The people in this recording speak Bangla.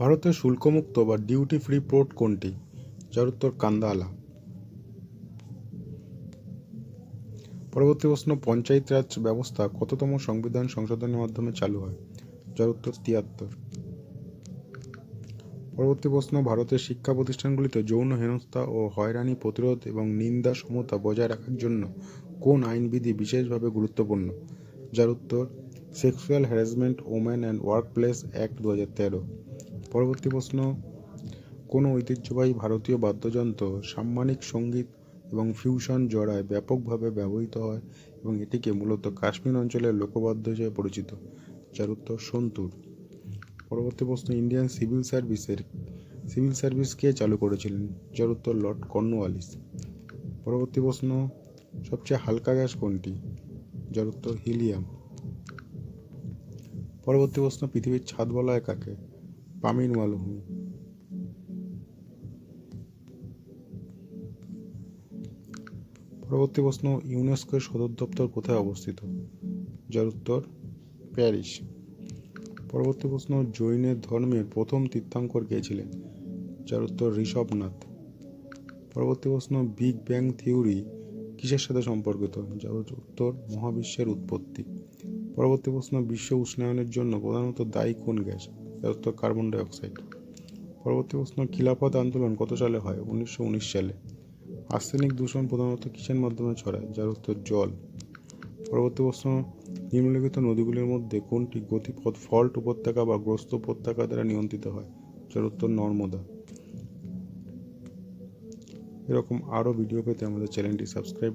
ভারতের শুল্কমুক্ত বা ডিউটি ফ্রি পোর্ট কোনটি? যার উত্তর কান্দাহালা। পরবর্তী প্রশ্ন, পঞ্চায়েত রাজ ব্যবস্থা কততম সংবিধান সংশোধনের মাধ্যমে চালু হয়? যার উত্তর ৭৩। পরবর্তী প্রশ্ন, ভারতের শিক্ষা প্রতিষ্ঠানগুলিতে যৌন হেনস্থা ও হয়রানি প্রতিরোধ এবং নিন্দা সমতা বজায় রাখার জন্য কোন আইনবিধি বিশেষভাবে গুরুত্বপূর্ণ? যার উত্তর sexual harassment women and work place act ২০১৩। পরবর্তী প্রশ্ন, কোন ঐতিহ্যবাহী ভারতীয় বাদ্যযন্ত্র সাম্মানিক সঙ্গীত এবং ফিউশন জড়ায় ব্যাপকভাবে ব্যবহৃত হয় এবং এটিকে মূলত কাশ্মীর অঞ্চলের লোকবাদ্য হিসেবে পরিচিত? যার উত্তর সন্তুর। পরবর্তী প্রশ্ন, ইন্ডিয়ান সিভিল সার্ভিস কে চালু করেছিলেন? যার উত্তর লর্ড কর্নওয়ালিস। পরবর্তী প্রশ্ন, সবচেয়ে হালকা গ্যাস কোনটি? যার উত্তর হিলিয়াম। পরবর্তী প্রশ্ন, পৃথিবীর ছাদ বলা হয় কাকে? পামির মালভূমি। পরবর্তী প্রশ্ন, ইউনেস্কোর সদর দপ্তর কোথায় অবস্থিত? যার উত্তর প্যারিস। পরবর্তী প্রশ্ন, জৈন ধর্মের প্রথম তীর্থঙ্কর কে ছিলেন? যার উত্তর ঋষভনাথ। পরবর্তী প্রশ্ন, বিগ ব্যাং থিওরি কিসের সাথে সম্পর্কিত? যার উত্তর মহাবিশ্বের উৎপত্তি। পরবর্তী প্রশ্ন, বিশ্ব উষ্ণায়নের জন্য প্রধানত দায়ী কোন গ্যাস? যার উত্তর কার্বন ডাই অক্সাইড। পরবর্তী প্রশ্ন, খিলাফত আন্দোলন কত সালে হয়? 1919 সালে। আর্সেনিক দূষণ প্রধানত কিসের মাধ্যমে ছড়ায়? যার উত্তর জল। পরবর্তী প্রশ্ন, নিম্নলিখিত নদীগুলির মধ্যে কোনটি গতিপথ ফল্ট উপত্যকা বা গ্রস্ত উপত্যকা দ্বারা নিয়ন্ত্রিত হয়? যার উত্তর নর্মদা। এরকম আরও ভিডিও পেতে আমাদের চ্যানেলটি সাবস্ক্রাইব